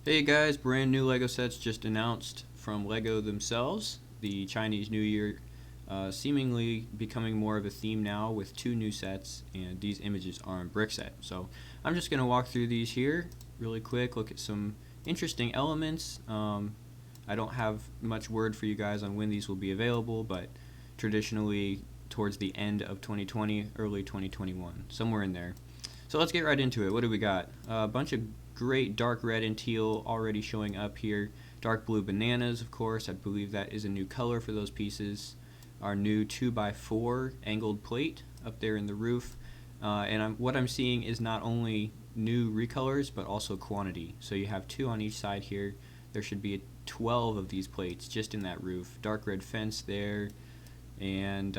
Hey guys, brand new LEGO sets just announced from LEGO themselves. The Chinese New Year seemingly becoming more of a theme now with two new sets, and these images are in brick set. So I'm just going to walk through these here really quick, look at some interesting elements. I don't have much word for you guys on when these will be available, but traditionally towards the end of 2020, early 2021, somewhere in there. So let's get right into it. What do we got? A bunch of great dark red and teal already showing up here. Dark blue bananas, of course. I believe that is a new color for those pieces. Our new 2x4 angled plate up there in the roof. What I'm seeing is not only new recolors, but also quantity. So you have 2 on each side here. There should be 12 of these plates just in that roof. Dark red fence there. And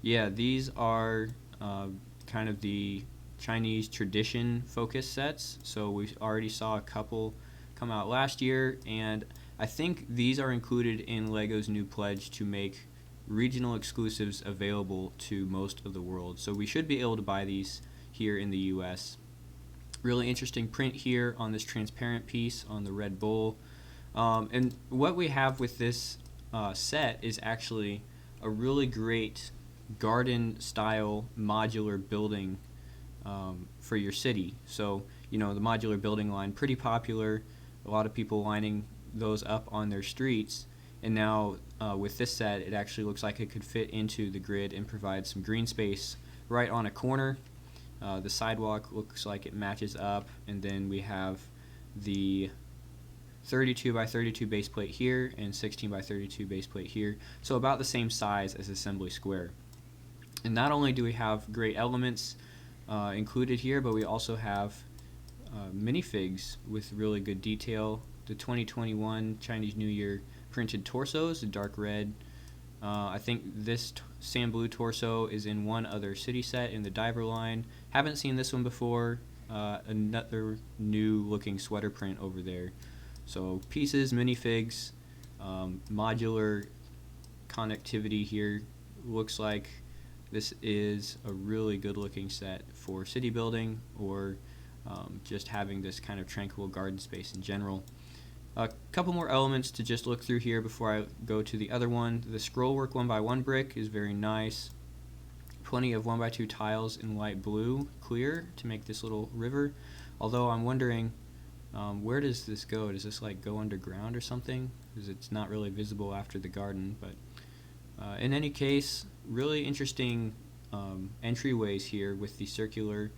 yeah, these are kind of the Chinese tradition focus sets. So we already saw a couple come out last year, and I think these are included in LEGO's new pledge to make regional exclusives available to most of the world. So we should be able to buy these here in the US. Really interesting print here on this transparent piece on the Red Bull. And what we have with this set is actually a really great garden style modular building for your city. So the modular building line, pretty popular, a lot of people lining those up on their streets, and now with this set it actually looks like it could fit into the grid and provide some green space right on a corner. The sidewalk looks like it matches up, and then we have the 32 by 32 base plate here and 16 by 32 base plate here, so about the same size as Assembly Square. And not only do we have great elements included here, but we also have minifigs with really good detail. The 2021 Chinese New Year printed torsos, the dark red. I think this sand blue torso is in one other city set in the diver line. Haven't seen this one before. Another new looking sweater print over there. So pieces, minifigs, modular connectivity here. Looks like this is a really good looking set for city building or just having this kind of tranquil garden space in general. A couple more elements to just look through here before I go to the other one. The scrollwork 1x1 brick is very nice. Plenty of 1x2 tiles in light blue clear to make this little river. Although I'm wondering, where does this go? Does this like go underground or something? Because it's not really visible after the garden. But in any case, really interesting entryways here with the circular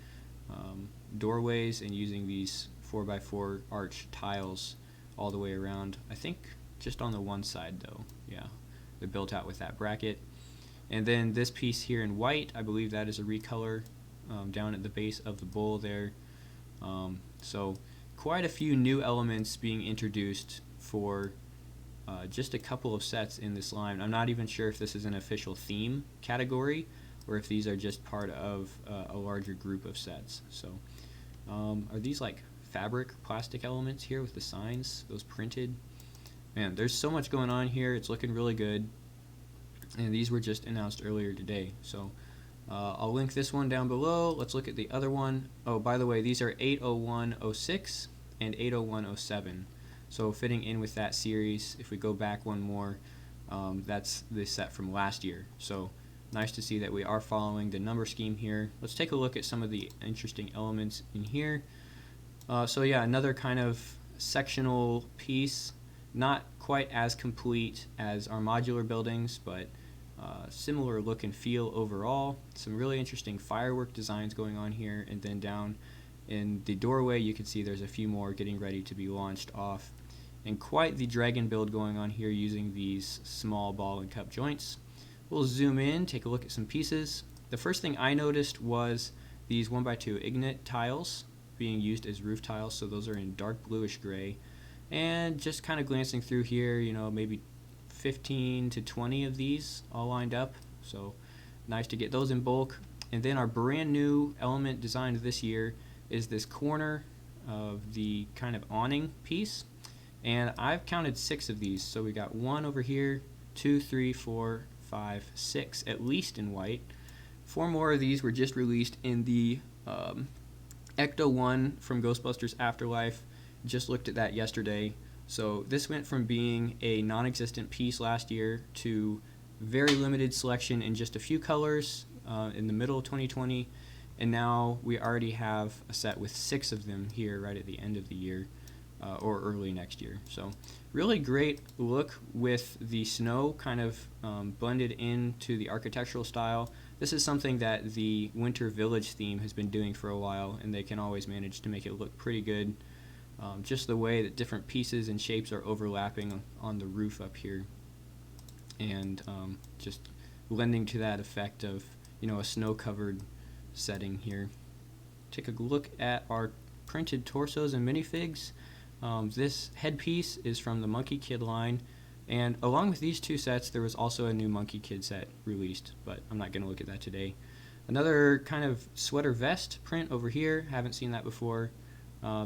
doorways and using these 4x4 arch tiles all the way around. I think just on the one side though. Yeah, they're built out with that bracket. And then this piece here in white, I believe that is a recolor down at the base of the bowl there. So quite a few new elements being introduced for just a couple of sets in this line. I'm not even sure if this is an official theme category or if these are just part of a larger group of sets. So are these like fabric plastic elements here with the signs, those printed? Man, there's so much going on here. It's looking really good, and these were just announced earlier today. So I'll link this one down below. Let's look at the other one. Oh, by the way, these are 80106 and 80107. So fitting in with that series, if we go back one more, that's the set from last year. So nice to see that we are following the number scheme here. Let's take a look at some of the interesting elements in here. So yeah, another kind of sectional piece, not quite as complete as our modular buildings, but similar look and feel overall. Some really interesting firework designs going on here, and then down in the doorway you can see there's a few more getting ready to be launched off. And quite the dragon build going on here using these small ball and cup joints. We'll zoom in, take a look at some pieces. The first thing I noticed was these 1x2 ignite tiles being used as roof tiles, so those are in dark bluish gray. And just kind of glancing through here, maybe 15 to 20 of these all lined up, so nice to get those in bulk. And then our brand new element designed this year is this corner of the kind of awning piece, and I've counted 6 of these. So we got 1 over here, 2, 3, 4, 5, 6 at least in white. 4 more of these were just released in the Ecto 1 from Ghostbusters Afterlife just looked at that yesterday. So this went from being a non-existent piece last year to very limited selection in just a few colors in the middle of 2020, and now we already have a set with 6 of them here right at the end of the year or early next year. So really great look with the snow kind of blended into the architectural style. This is something that the Winter Village theme has been doing for a while, and they can always manage to make it look pretty good. Just the way that different pieces and shapes are overlapping on the roof up here, and just lending to that effect of, you know, a snow-covered setting here. Take a look at our printed torsos and minifigs. This headpiece is from the Monkey Kid line, and along with these 2 sets, there was also a new Monkey Kid set released, but I'm not going to look at that today. Another kind of sweater vest print over here, haven't seen that before.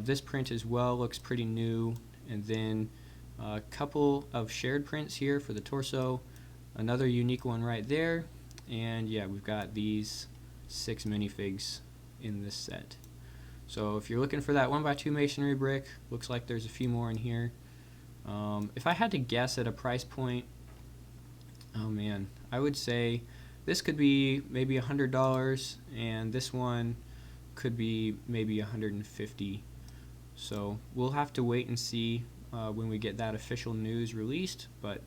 This print as well looks pretty new, and then a couple of shared prints here for the torso, another unique one right there, and yeah, we've got these 6 minifigs in this set. So if you're looking for that 1x2 masonry brick, looks like there's a few more in here. If I had to guess at a price point, oh man, I would say this could be maybe $100, and this one could be maybe $150. So we'll have to wait and see when we get that official news released, but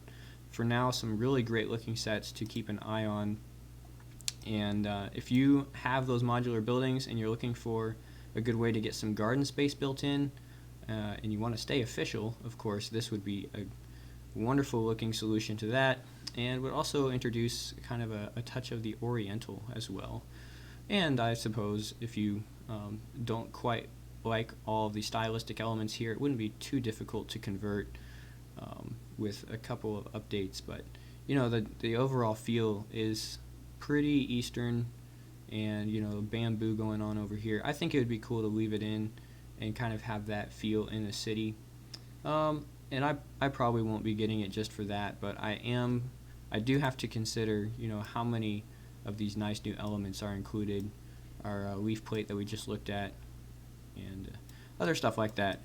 for now, some really great looking sets to keep an eye on. And if you have those modular buildings and you're looking for a good way to get some garden space built in, and you want to stay official, of course, this would be a wonderful looking solution to that, and would also introduce kind of a touch of the Oriental as well. And I suppose if you don't quite like all of the stylistic elements here, it wouldn't be too difficult to convert with a couple of updates, but you know, the overall feel is pretty Eastern, and you know, bamboo going on over here. I think it would be cool to leave it in and kind of have that feel in the city. And I probably won't be getting it just for that, but I do have to consider, you know, how many of these nice new elements are included. Our leaf plate that we just looked at, and other stuff like that.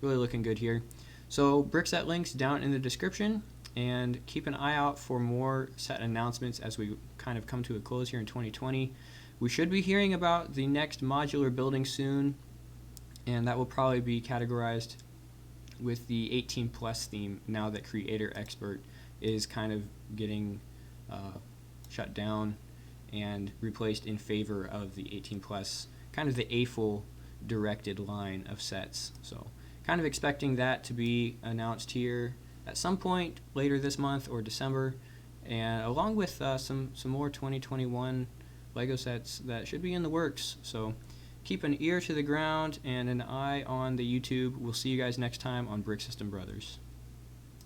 Really looking good here. So brick set links down in the description, and keep an eye out for more set announcements as we kind of come to a close here in 2020. We should be hearing about the next modular building soon, and that will probably be categorized with the 18 plus theme now that Creator Expert is kind of getting shut down and replaced in favor of the 18 plus, kind of the AFOL directed line of sets. So kind of expecting that to be announced here at some point later this month or December, and along with some more 2021 LEGO sets that should be in the works. So keep an ear to the ground and an eye on the YouTube. We'll see you guys next time on Brick System Brothers.